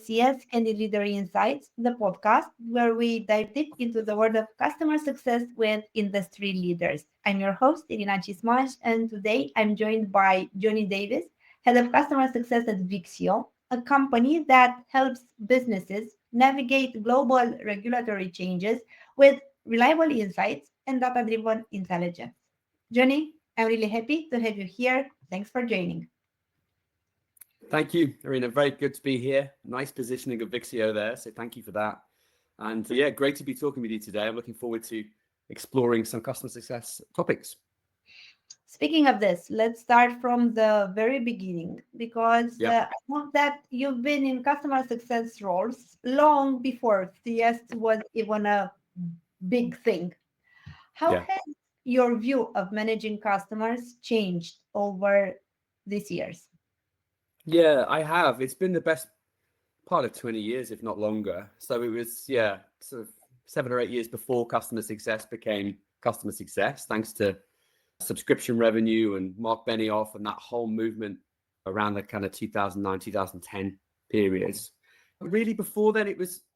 CS Candid Leader Insights, the podcast where we dive deep into the world of customer success with industry leaders. I'm your host, Irina Chismash, and today I'm joined by Jonny Davies, Head of Customer Success at Vixio, a company that helps businesses navigate global regulatory changes with reliable insights and data-driven intelligence. Jonny, I'm really happy to have you here. Thanks for joining. Thank you, Irina. Very good to be here. Nice positioning of Vixio there. So thank you for that. And yeah, great to be talking with you today. I'm looking forward to exploring some customer success topics. Speaking of this, let's start from the very beginning because I know that you've been in customer success roles long before CS was even a big thing. How has your view of managing customers changed over these years? Yeah, I have. It's been the best part of 20 years, if not longer. So it was, sort of 7 or 8 years before customer success became customer success, thanks to subscription revenue and Mark Benioff and that whole movement around the kind of 2009, 2010 periods. Really, before then,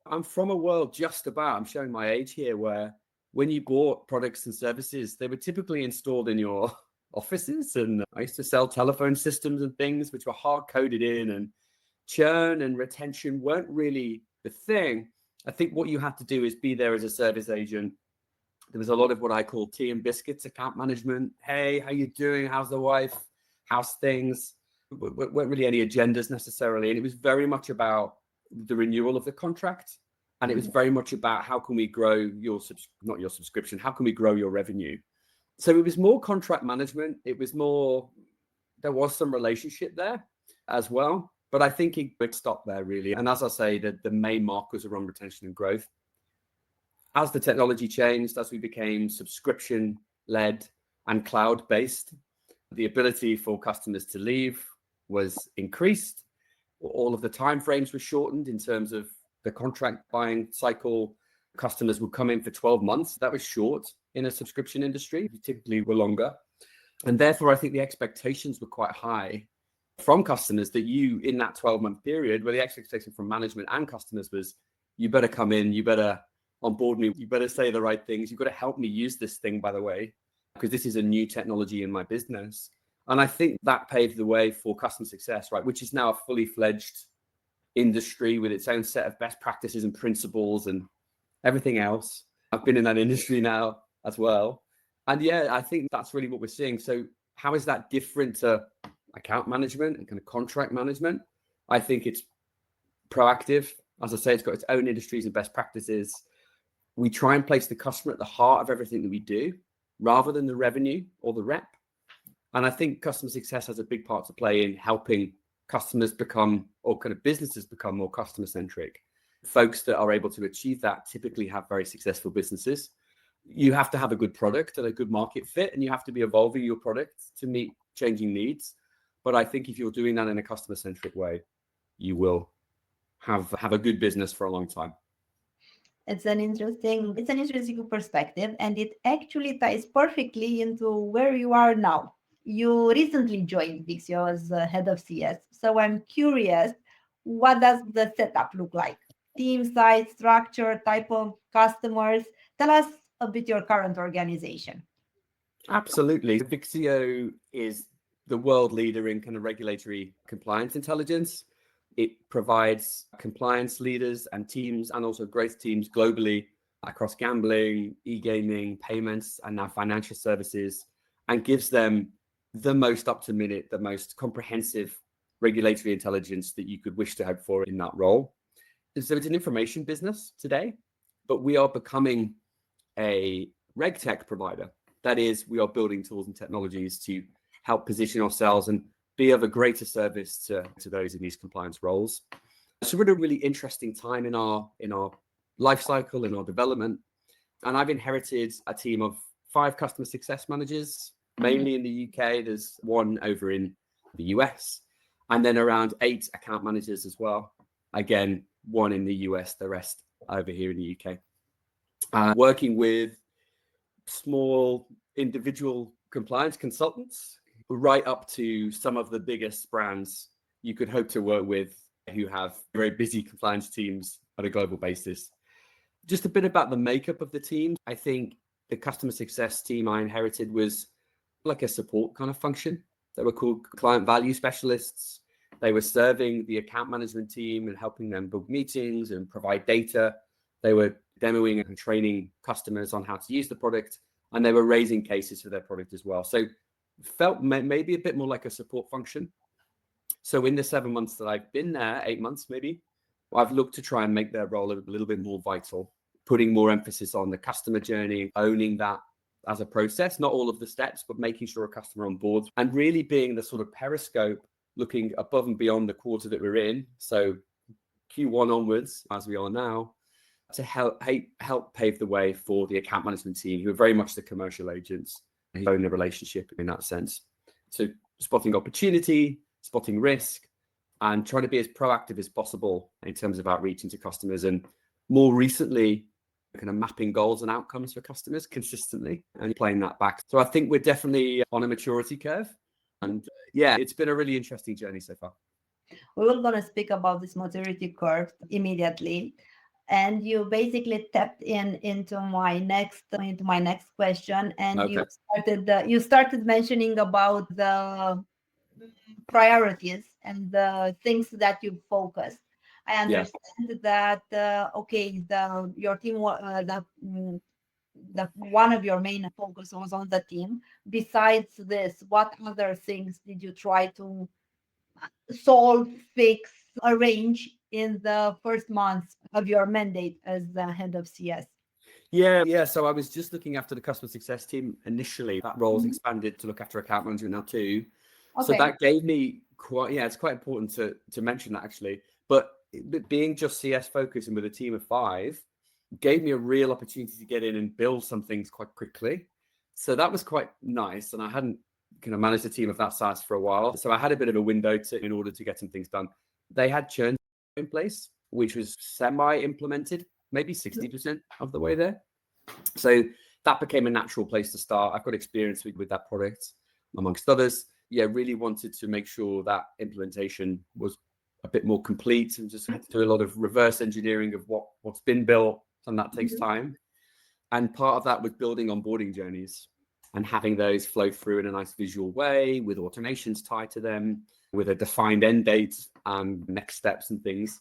I'm from a world I'm showing my age here, where when you bought products and services, they were typically installed in your offices. And I used to sell telephone systems and things which were hard coded in, and churn and retention weren't really the thing. I think what you had to do is be there as a service agent. There was a lot of what I call tea and biscuits account management. Hey, how you doing? How's the wife? How's things? Weren't really any agendas necessarily. And it was very much about the renewal of the contract. And it was very much about how can we grow not your subscription, how can we grow your revenue? So it was more contract management. There was some relationship there as well. But I think it would stop there, really. And as I say, the main markers are on retention and growth. As the technology changed, as we became subscription-led and cloud-based, the ability for customers to leave was increased. All of the timeframes were shortened in terms of the contract buying cycle. Customers would come in for 12 months. That was short in a subscription industry. We typically were longer. And therefore, I think the expectations were quite high from customers that in that 12-month period, where the expectation from management and customers was, you better come in, you better onboard me, you better say the right things, you've got to help me use this thing, by the way, because this is a new technology in my business. And I think that paved the way for customer success, right, which is now a fully fledged industry with its own set of best practices and principles and everything else. I've been in that industry now as well. And yeah, I think that's really what we're seeing. So how is that different to account management and kind of contract management? I think it's proactive. As I say, it's got its own industries and best practices. We try and place the customer at the heart of everything that we do, rather than the revenue or the rep. And I think customer success has a big part to play in helping customers become, or kind of businesses become, more customer centric. Folks that are able to achieve that typically have very successful businesses. You have to have a good product and a good market fit, and you have to be evolving your product to meet changing needs. But I think if you're doing that in a customer centric way, you will have a good business for a long time. It's an interesting perspective, and it actually ties perfectly into where you are now. You recently joined Vixio as head of CS. So I'm curious, what does the setup look like? Team size, structure, type of customers? Tell us a bit your current organization. Absolutely. Vixio is the world leader in kind of regulatory compliance intelligence. It provides compliance leaders and teams, and also growth teams globally across gambling, e-gaming, payments, and now financial services, and gives them the most up-to-minute, the most comprehensive regulatory intelligence that you could wish to hope for in that role. So it's an information business today, but we are becoming a reg tech provider. That is, we are building tools and technologies to help position ourselves and be of a greater service to those in these compliance roles. So we're at a really interesting time in our life cycle, in our development. And I've inherited a team of 5 customer success managers, mainly in the UK. There's one over in the US, and then around 8 account managers as well. Again, one in the US, the rest over here in the UK. Working with small individual compliance consultants, right up to some of the biggest brands you could hope to work with who have very busy compliance teams on a global basis. Just a bit about the makeup of the team. I think the customer success team I inherited was like a support kind of function. They were called client value specialists. They were serving the account management team and helping them book meetings and provide data. They were demoing and training customers on how to use the product, and they were raising cases for their product as well. So felt maybe a bit more like a support function. So in the 7 months that I've been there, 8 months maybe, I've looked to try and make their role a little bit more vital, putting more emphasis on the customer journey, owning that as a process, not all of the steps, but making sure a customer on board and really being the sort of periscope, looking above and beyond the quarter that we're in. So Q1 onwards, as we are now, to help pave the way for the account management team, who are very much the commercial agents who own the relationship in that sense. So spotting opportunity, spotting risk, and trying to be as proactive as possible in terms of outreaching to customers. And more recently, kind of mapping goals and outcomes for customers consistently and playing that back. So I think we're definitely on a maturity curve. And yeah, it's been a really interesting journey so far. We were going to speak about this maturity curve immediately. And you basically tapped into my next question, and Okay. you started mentioning about the priorities and the things that you focus. I understand that your team the one of your main focus was on the team. Besides this, what other things did you try to solve, fix, arrange in the first months of your mandate as the head of CS? Yeah. So I was just looking after the customer success team initially. That role's expanded to look after account management now too. Okay. So that gave me it's quite important to mention that actually. But being just CS focused and with a team of 5 gave me a real opportunity to get in and build some things quite quickly. So that was quite nice. And I hadn't kind of managed a team of that size for a while. So I had a bit of a window in order to get some things done. They had churn in place, which was semi-implemented, maybe 60% of the way there. So that became a natural place to start. I've got experience with that product, amongst others. Yeah, really wanted to make sure that implementation was a bit more complete and just had to do a lot of reverse engineering of what's been built, and that takes time. And part of that was building onboarding journeys and having those flow through in a nice visual way with automations tied to them, with a defined end date and next steps and things.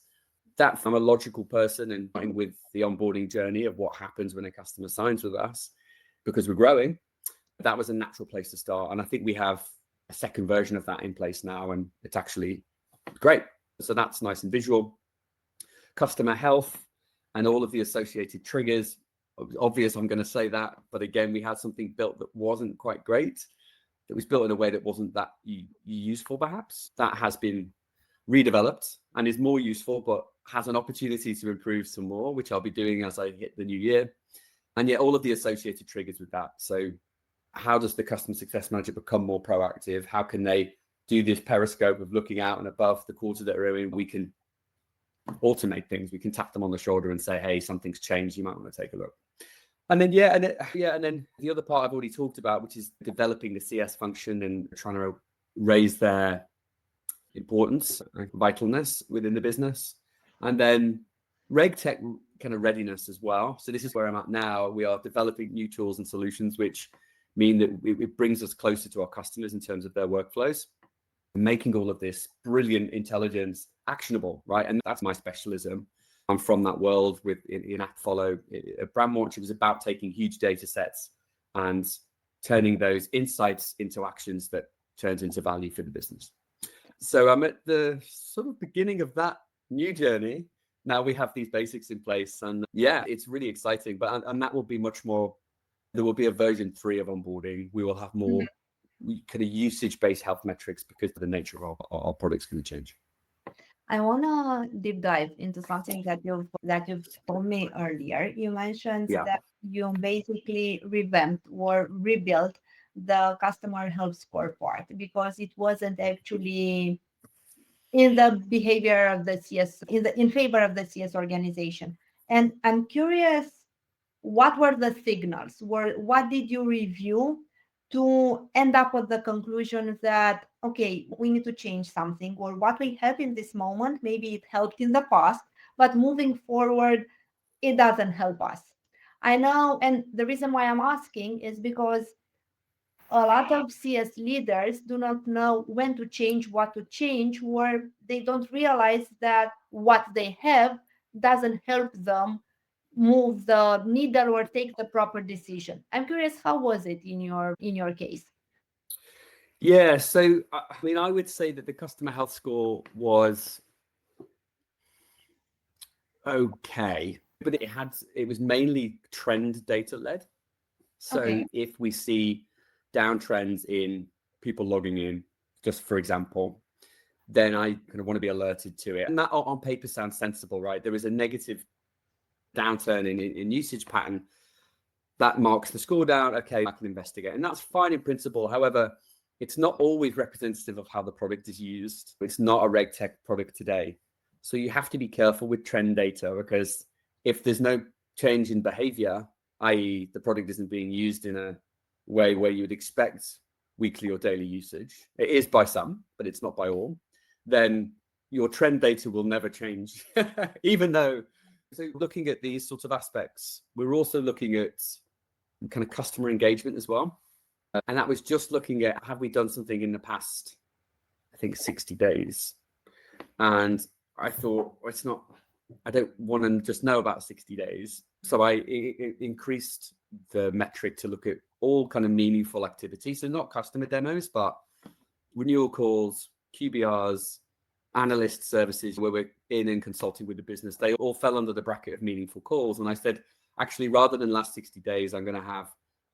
That I'm a logical person and with the onboarding journey of what happens when a customer signs with us, because we're growing, that was a natural place to start. And I think we have a second version of that in place now, and it's actually great. So that's nice and visual. Customer health and all of the associated triggers. Obvious, I'm going to say that, but again, we had something built that wasn't quite great. It was built in a way that wasn't that useful, perhaps. That has been redeveloped and is more useful, but has an opportunity to improve some more, which I'll be doing as I hit the new year. And yet all of the associated triggers with that. So how does the customer success manager become more proactive? How can they do this periscope of looking out and above the quarter that we're in? We can automate things. We can tap them on the shoulder and say, hey, something's changed. You might want to take a look. And then, and then the other part I've already talked about, which is developing the CS function and trying to raise their importance, vitalness within the business. And then reg tech kind of readiness as well. So this is where I'm at now. We are developing new tools and solutions, which mean that it brings us closer to our customers in terms of their workflows, making all of this brilliant intelligence actionable, right? And that's my specialism. I'm from that world in AppFollow. At Brandwatch, it was about taking huge data sets and turning those insights into actions that turns into value for the business. So I'm at the sort of beginning of that new journey. Now we have these basics in place, and yeah, it's really exciting. But and that will be much more. There will be a version 3 of onboarding. We will have more kind of usage-based health metrics because of the nature of our products going to change. I want to deep dive into something that you've told me earlier. You mentioned that you basically revamped or rebuilt the customer health score part because it wasn't actually in the behavior of the CS, in favor of the CS organization. And I'm curious, what were the signals? What did you review to end up with the conclusion that, okay, we need to change something, or what we have in this moment, maybe it helped in the past, but moving forward, it doesn't help us. I know, and the reason why I'm asking is because a lot of CS leaders do not know when to change, what to change, or they don't realize that what they have doesn't help them move the needle or take the proper decision. I'm curious, how was it in your case? Yeah, so I mean, I would say that the customer health score was okay, but it was mainly trend data led. So Okay. if we see downtrends in people logging in, just for example, then I kind of want to be alerted to it. And that on paper sounds sensible, right? There is a negative downturn in usage pattern that marks the score down. Okay, I can investigate, and that's fine in principle. However, it's not always representative of how the product is used. It's not a reg tech product today. So you have to be careful with trend data, because if there's no change in behavior, i.e. the product isn't being used in a way where you would expect weekly or daily usage, it is by some, but it's not by all, then your trend data will never change. Even though, so looking at these sorts of aspects, we're also looking at kind of customer engagement as well. And that was just looking at, have we done something in the past, I think 60 days? And I thought, well, it's not, I don't want to just know about 60 days. So I increased the metric to look at all kind of meaningful activities. So not customer demos, but renewal calls, QBRs, analyst services where we're in and consulting with the business. They all fell under the bracket of meaningful calls. And I said, actually, rather than last 60 days, I'm going to have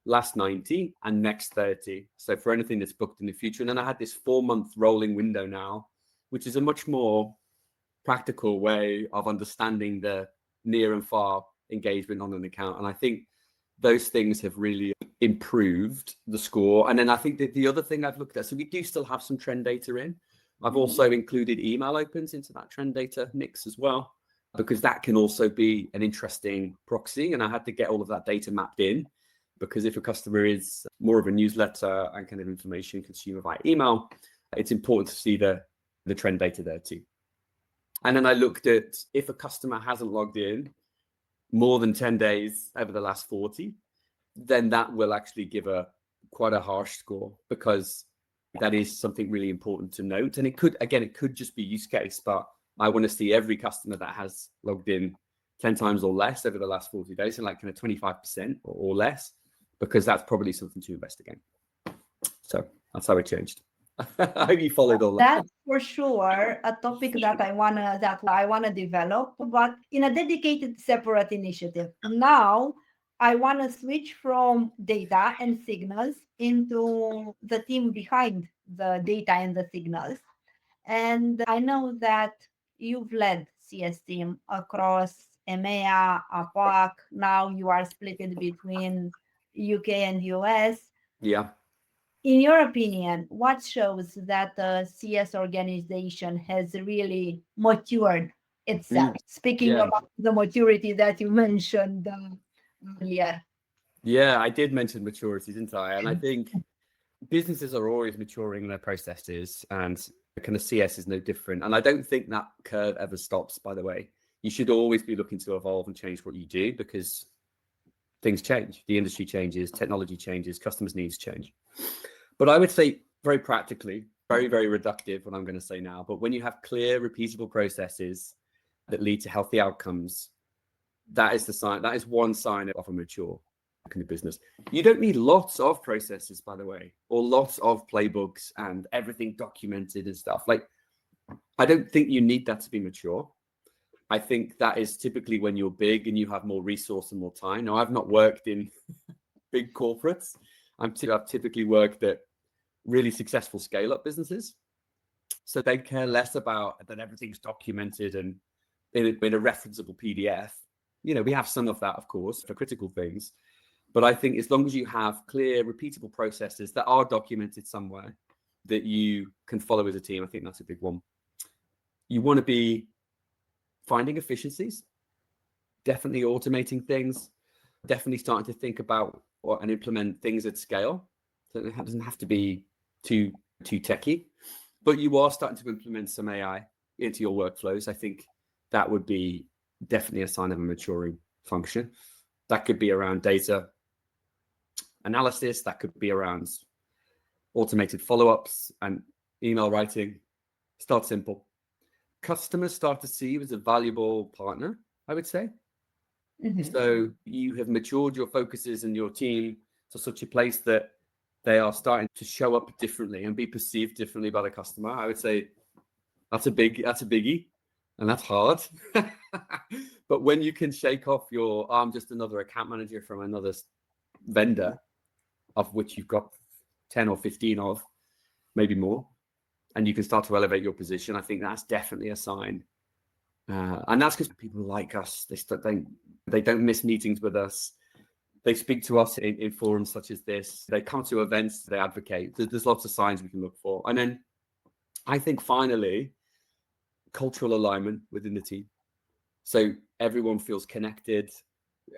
last 90 and next 30. So for anything that's booked in the future. And then I had this 4-month rolling window now, which is a much more practical way of understanding the near and far engagement on an account. And I think those things have really improved the score. And then I think that the other thing I've looked at, so we do still have some trend data in. I've also included email opens into that trend data mix as well, because that can also be an interesting proxy. And I had to get all of that data mapped in, because if a customer is more of a newsletter and kind of information consumer via email, it's important to see the trend data there too. And then I looked at, if a customer hasn't logged in more than 10 days over the last 40, then that will actually give quite a harsh score, because that is something really important to note. And it could just be use case, but I want to see every customer that has logged in 10 times or less over the last 40 days, and like kind of 25% or less, because that's probably something to investigate. So that's how it changed. I hope you followed all that. That's for sure a topic that I wanna develop, but in a dedicated separate initiative. Now I wanna switch from data and signals into the team behind the data and the signals. And I know that you've led CS team across EMEA, APAC. Now you are split between UK and US. Yeah. In your opinion, what shows that the CS organization has really matured itself? Speaking Yeah. about the maturity that you mentioned earlier. Yeah, I did mention maturity, didn't I? And I think businesses are always maturing their processes, and kind of CS is no different. And I don't think that curve ever stops, by the way. You should always be looking to evolve and change what you do, because things change. The industry changes, technology changes, customers' needs change. But I would say very practically, very, very reductive what I'm going to say now, but when you have clear, repeatable processes that lead to healthy outcomes, that is the sign. That is one sign of a mature kind of business. You don't need lots of processes, by the way, or lots of playbooks and everything documented and stuff. Like, I don't think you need that to be mature. I think that is typically when you're big and you have more resource and more time. Now, I've not worked in big corporates. I've typically worked at really successful scale-up businesses. So they care less about that everything's documented and in a referenceable PDF. You know, we have some of that, of course, for critical things. But I think as long as you have clear, repeatable processes that are documented somewhere that you can follow as a team, I think that's a big one. You want to be finding efficiencies, definitely automating things, definitely starting to think about and implement things at scale. So it doesn't have to be too techy, but you are starting to implement some AI into your workflows. I think that would be definitely a sign of a maturing function. That could be around data analysis. That could be around automated follow-ups and email writing. Start simple. Customers start to see you as a valuable partner, I would say. Mhm. So you have matured your focuses and your team to such a place that they are starting to show up differently and be perceived differently by the customer. I would say that's a biggie, and that's hard. But when you can shake off your I'm just another account manager from another vendor, of which you've got 10 or 15 of, maybe more, and you can start to elevate your position, I think that's definitely a sign. And that's because people like us. They don't miss meetings with us. They speak to us in forums such as this. They come to events. They advocate. There's lots of signs we can look for. And then I think finally, cultural alignment within the team. So everyone feels connected.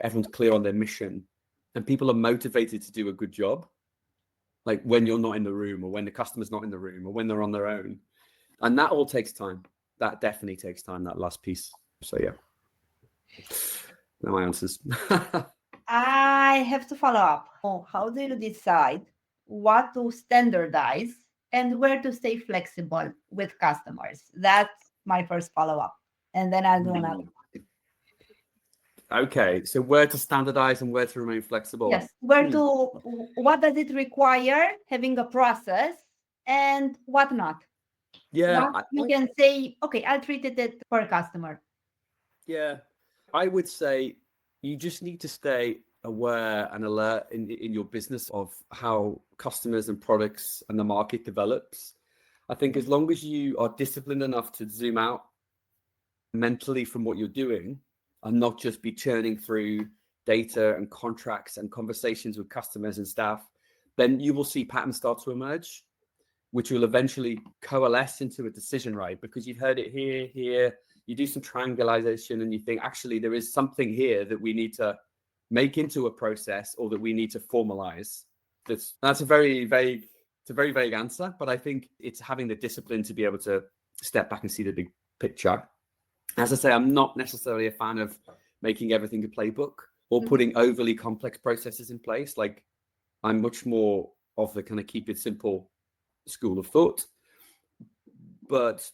Everyone's clear on their mission, and people are motivated to do a good job. Like when you're not in the room, or when the customer's not in the room, or when they're on their own, and that all takes time. That definitely takes time. That last piece. So yeah, they're my answers. I have to follow up. Oh, how do you decide what to standardize and where to stay flexible with customers? That's my first follow up. And then I'll do another. Okay, so where to standardize and where to remain flexible? Yes, what does it require having a process and what not? Yeah, What you can say, okay, I'll treat it per customer. yeah. I would say you just need to stay aware and alert in your business of how customers and products and the market develops. I think as long as you are disciplined enough to zoom out mentally from what you're doing and not just be churning through data and contracts and conversations with customers and staff, then you will see patterns start to emerge, which will eventually coalesce into a decision, right? Because you've heard it here, you do some triangulation and you think, actually, there is something here that we need to make into a process or that we need to formalize. That's a very vague answer, but I think it's having the discipline to be able to step back and see the big picture. As I say, I'm not necessarily a fan of making everything a playbook or putting overly complex processes in place. Like, I'm much more of the kind of keep it simple school of thought. But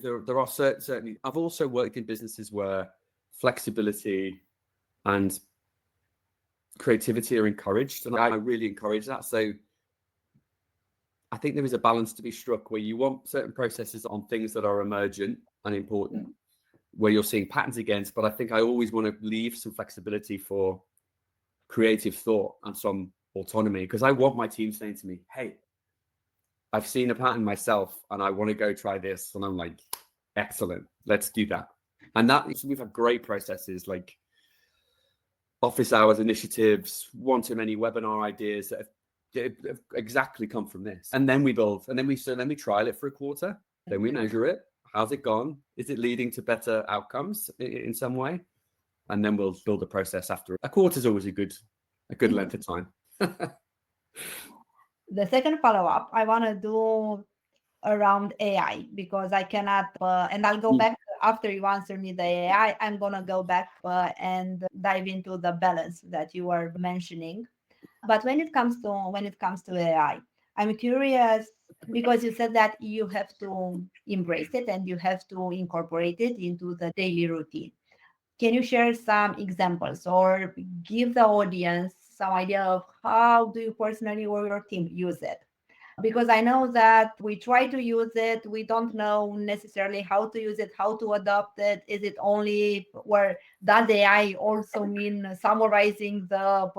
there are certainly, I've also worked in businesses where flexibility and creativity are encouraged, and I really encourage that. So I think there is a balance to be struck where you want certain processes on things that are emergent and important, where you're seeing patterns against, but I think I always want to leave some flexibility for creative thought and some autonomy, because I want my team saying to me, hey, I've seen a pattern myself and I want to go try this. And I'm like, excellent, let's do that. And we've had great processes like office hours initiatives, one-to-many webinar ideas that have exactly come from this. And then we build, and then we trial it for a quarter. Then we measure it. How's it gone? Is it leading to better outcomes in some way? And then we'll build a process after. A quarter is always a good length of time. The second follow-up I want to do around AI, because I cannot, and I'll go back after you answer me the AI. I'm going to go back and dive into the balance that you were mentioning. But when it comes to AI, I'm curious, because you said that you have to embrace it and you have to incorporate it into the daily routine. Can you share some examples or give the audience some idea of how do you personally or your team use it? Because I know that we try to use it. We don't know necessarily how to use it, how to adopt it. Is it only, where does AI also mean summarizing the,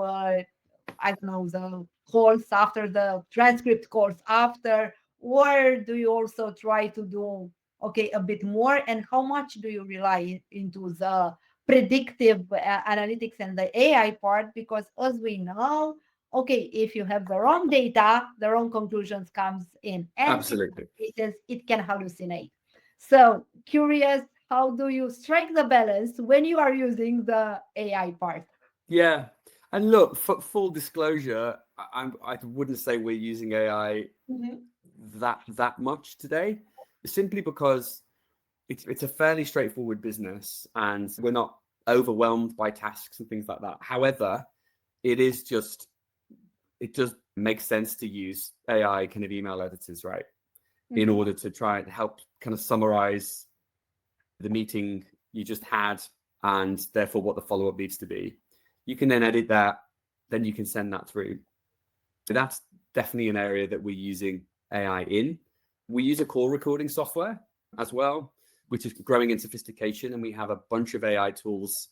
I don't know, the calls after the transcript calls after, or do you also try to do, okay, a bit more? And how much do you rely into the predictive analytics and the AI part? Because as we know, okay, if you have the wrong data, the wrong conclusions comes in, and Absolutely. it can hallucinate. So curious, how do you strike the balance when you are using the AI part? Yeah. And look, for full disclosure, I wouldn't say we're using AI that much today, simply because it's a fairly straightforward business and we're not overwhelmed by tasks and things like that. However, it does make sense to use AI kind of email editors, right? In order to try and help kind of summarize the meeting you just had and therefore what the follow-up needs to be. You can then edit that, then you can send that through. So that's definitely an area that we're using AI in. We use a call recording software as well, which is growing in sophistication. And we have a bunch of AI tools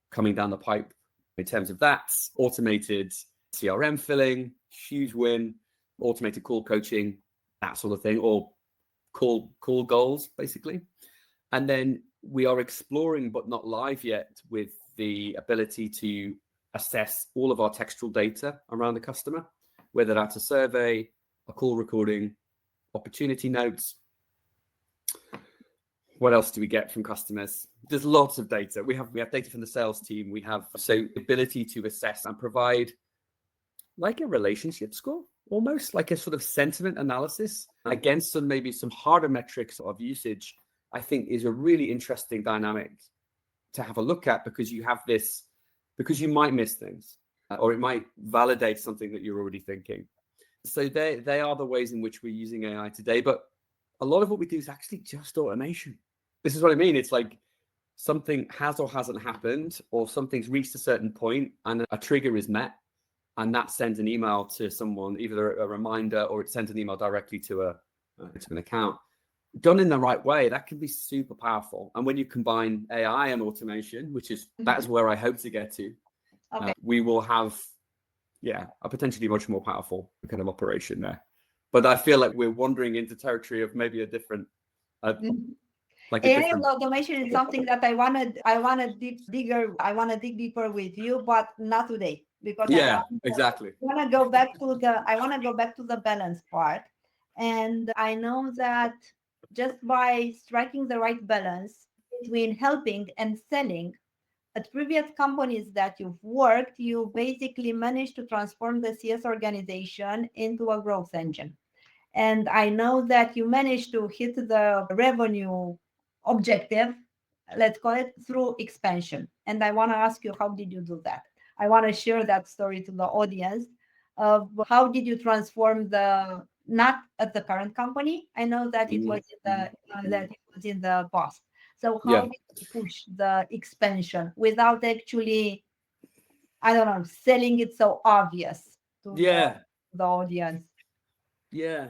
coming down the pipe in terms of that. Automated CRM filling, huge win, automated call coaching, that sort of thing, or call goals, basically. And then we are exploring, but not live yet, with the ability to assess all of our textual data around the customer, whether that's a survey, a call recording, opportunity notes. What else do we get from customers? There's lots of data. We have data from the sales team. We have ability to assess and provide like a relationship score, almost like a sort of sentiment analysis against some harder metrics of usage. I think is a really interesting dynamic to have a look at, because you might miss things or it might validate something that you're already thinking. So they are the ways in which we're using AI today. But a lot of what we do is actually just automation. This is what I mean. It's like something has or hasn't happened, or something's reached a certain point and a trigger is met. And that sends an email to someone, either a reminder or it sends an email directly to an account. Done in the right way, that can be super powerful. And when you combine AI and automation, that's where I hope to get to, we will have, a potentially much more powerful kind of operation there. But I feel like we're wandering into territory of maybe a different, AI automation is something that I wanna dig deeper with you, but not today, because exactly. I wanna go back to the balance part. And I know that just by striking the right balance between helping and selling, at previous companies that you've worked, you basically managed to transform the CS organization into a growth engine. And I know that you managed to hit the revenue objective, let's call it, through expansion. And I want to ask you, how did you do that? I want to share that story to the audience of how did you transform not at the current company. I know that it was in the past. So how did you push the expansion without actually, I don't know, selling it so obvious to the audience? Yeah,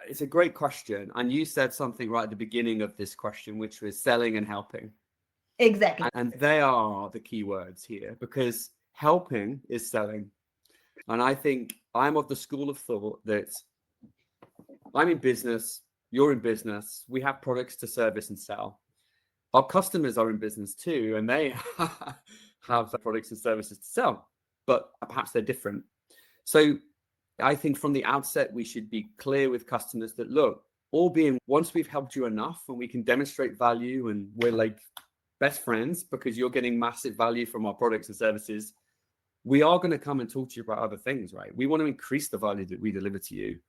it's a great question. And you said something right at the beginning of this question, which was selling and helping. Exactly. And they are the key words here, because helping is selling. And I think I'm of the school of thought that I'm in business, you're in business, we have products to service and sell. Our customers are in business too, and they have products and services to sell, but perhaps they're different. So I think from the outset, we should be clear with customers that, look, once we've helped you enough and we can demonstrate value and we're like best friends because you're getting massive value from our products and services, we are going to come and talk to you about other things, right? We want to increase the value that we deliver to you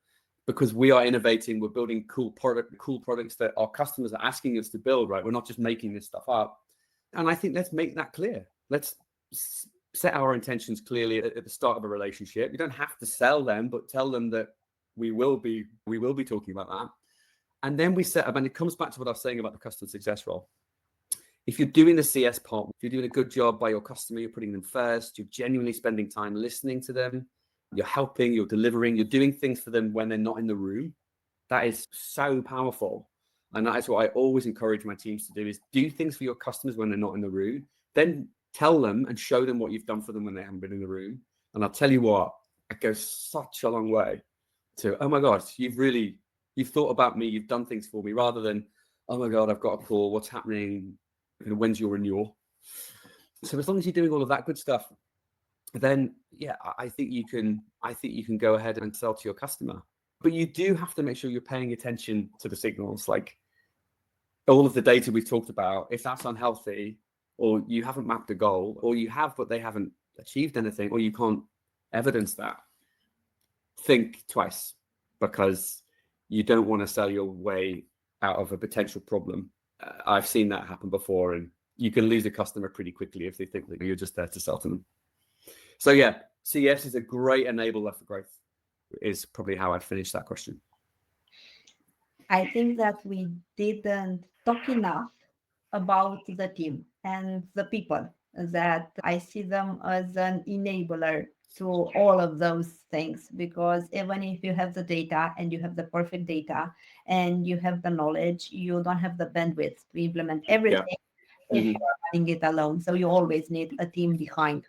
because we are innovating. We're building cool products that our customers are asking us to build, right? We're not just making this stuff up. And I think let's make that clear. Let's set our intentions clearly at the start of a relationship. You don't have to sell them, but tell them that we will be talking about that. And then we set up, and it comes back to what I was saying about the customer success role. If you're doing the CS part, if you're doing a good job by your customer, you're putting them first, you're genuinely spending time listening to them, you're helping, you're delivering, you're doing things for them when they're not in the room. That is so powerful. And that is what I always encourage my teams to do, is do things for your customers when they're not in the room. Then tell them and show them what you've done for them when they haven't been in the room. And I'll tell you what, it goes such a long way to, oh my God, you've thought about me, you've done things for me, rather than, oh my God, I've got a call, what's happening, when's your renewal? So as long as you're doing all of that good stuff, then I think you can go ahead and sell to your customer. But you do have to make sure you're paying attention to the signals, like all of the data we've talked about. If that's unhealthy, or you haven't mapped a goal, or you have but they haven't achieved anything, or you can't evidence that, think twice, because you don't want to sell your way out of a potential problem. I've seen that happen before, and you can lose a customer pretty quickly if they think that you're just there to sell to them. So yeah, CS is a great enabler for growth, is probably how I'd finish that question. I think that we didn't talk enough about the team and the people, that I see them as an enabler to all of those things, because even if you have the data and you have the perfect data and you have the knowledge, you don't have the bandwidth to implement everything if Mhm. you're running it alone. So you always need a team behind.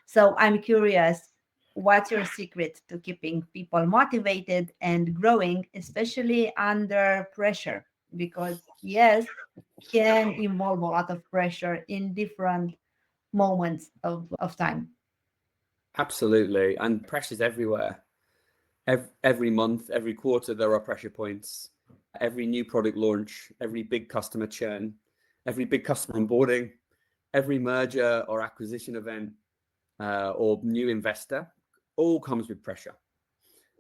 So I'm curious, what's your secret to keeping people motivated and growing, especially under pressure? Because yes, can involve a lot of pressure in different moments of time. Absolutely. And pressure's everywhere. Every month, every quarter, there are pressure points. Every new product launch, every big customer churn, every big customer onboarding, every merger or acquisition event, or new investor, all comes with pressure.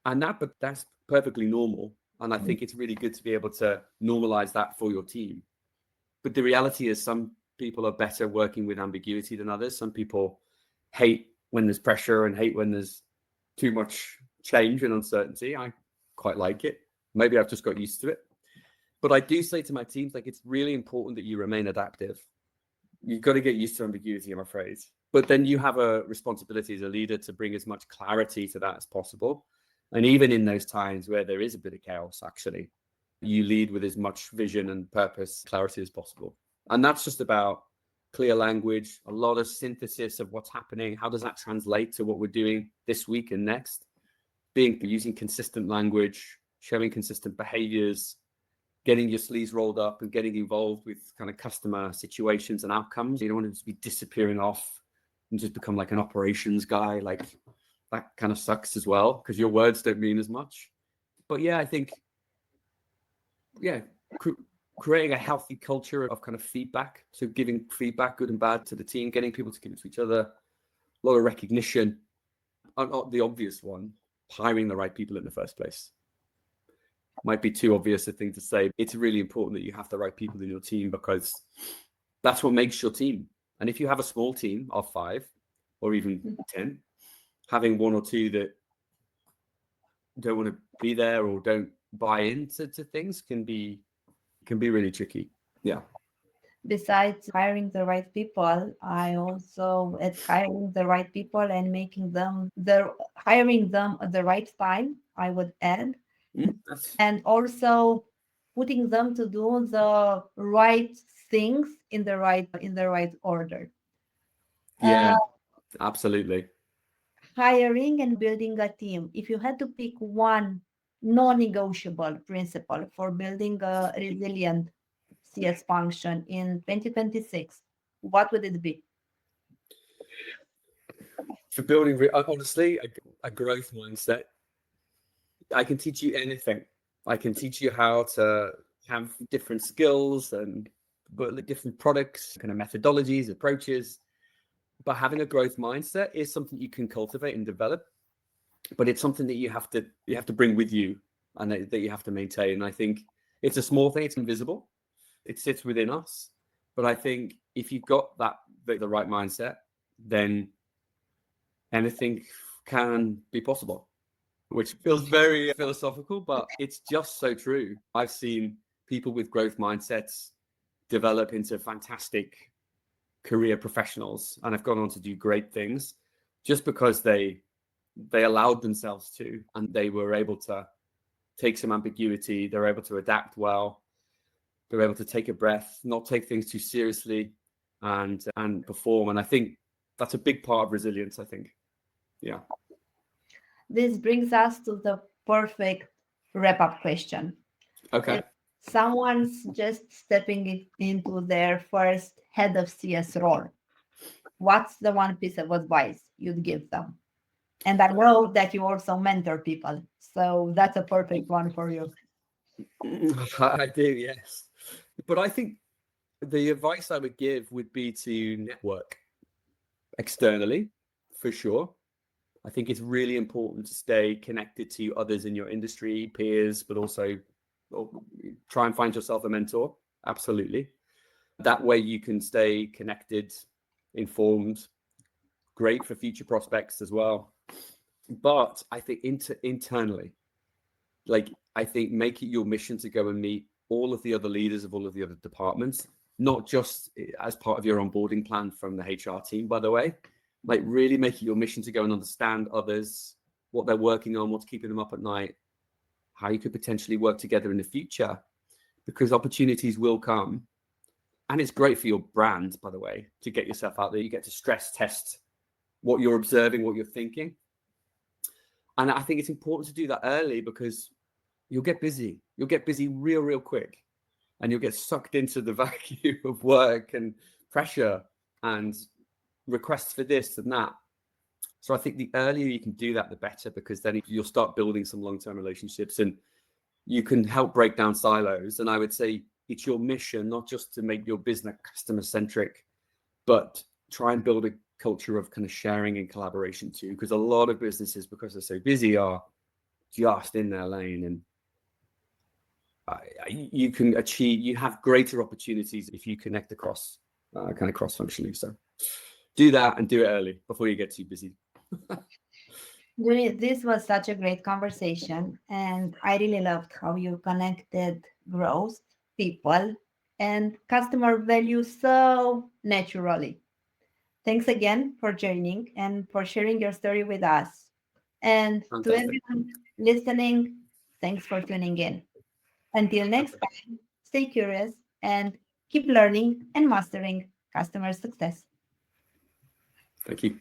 And that's perfectly normal. And I think it's really good to be able to normalize that for your team. But the reality is, some people are better working with ambiguity than others. Some people hate when there's pressure and hate when there's too much change and uncertainty. I quite like it. Maybe I've just got used to it. But I do say to my teams, like, it's really important that you remain adaptive. You've got to get used to ambiguity, I'm afraid. But then you have a responsibility as a leader to bring as much clarity to that as possible. And even in those times where there is a bit of chaos, actually, you lead with as much vision and purpose, clarity as possible. And that's just about clear language, a lot of synthesis of what's happening. How does that translate to what we're doing this week and next? Using consistent language, showing consistent behaviors, getting your sleeves rolled up and getting involved with kind of customer situations and outcomes. You don't want to be disappearing off and just become like an operations guy. Like, that kind of sucks as well, because your words don't mean as much. But yeah, I think, creating a healthy culture of kind of feedback. So giving feedback, good and bad, to the team, getting people to give it to each other, a lot of recognition. Not the obvious one, hiring the right people in the first place. Might be too obvious a thing to say. It's really important that you have the right people in your team, because that's what makes your team. And if you have a small team of 5 or even 10, having 1 or 2 that don't want to be there or don't buy into things can be really tricky. Yeah. Besides hiring the right people, I also at hiring the right people and making them hiring them at the right time, I would add, and also putting them to do the right things in the right order. Yeah, absolutely. Hiring and building a team. If you had to pick one non-negotiable principle for building a resilient CS function in 2026, what would it be? For building, honestly, a growth mindset. I can teach you anything. I can teach you how to have different skills and different products, kind of methodologies, approaches. But having a growth mindset is something you can cultivate and develop. But it's something that you have to bring with you, and that you have to maintain. And I think it's a small thing. It's invisible. It sits within us. But I think if you've got the right mindset, then anything can be possible, which feels very philosophical, but it's just so true. I've seen people with growth mindsets develop into fantastic career professionals and have gone on to do great things just because they allowed themselves to, and they were able to take some ambiguity. They're able to adapt well. They're able to take a breath, not take things too seriously, and perform. And I think that's a big part of resilience, I think. Yeah. This brings us to the perfect wrap-up question. Okay. If someone's just stepping into their first head of CS role, what's the one piece of advice you'd give them? And I know that you also mentor people, so that's a perfect one for you. I do, yes. But I think the advice I would give would be to network externally, for sure. I think it's really important to stay connected to others in your industry, peers, but also try and find yourself a mentor. Absolutely. That way you can stay connected, informed, great for future prospects as well. But I think internally, like, I think make it your mission to go and meet all of the other leaders of all of the other departments, not just as part of your onboarding plan from the HR team, by the way. Like, really make it your mission to go and understand others, what they're working on, what's keeping them up at night, how you could potentially work together in the future, because opportunities will come. And it's great for your brand, by the way, to get yourself out there. You get to stress test what you're observing, what you're thinking. And I think it's important to do that early, because you'll get busy. You'll get busy real quick. And you'll get sucked into the vacuum of work and pressure and requests for this and that. So I think the earlier you can do that, the better, because then you'll start building some long-term relationships and you can help break down silos. And I would say it's your mission, not just to make your business customer-centric, but try and build a culture of kind of sharing and collaboration too, because a lot of businesses, because they're so busy, are just in their lane. And you have greater opportunities if you connect across kind of cross-functionally. So do that and do it early before you get too busy. This was such a great conversation, and I really loved how you connected growth, people, and customer value so naturally. Thanks again for joining and for sharing your story with us. And to Fantastic. everyone listening, thanks for tuning in. Until next time, stay curious and keep learning and mastering customer success. Thank you.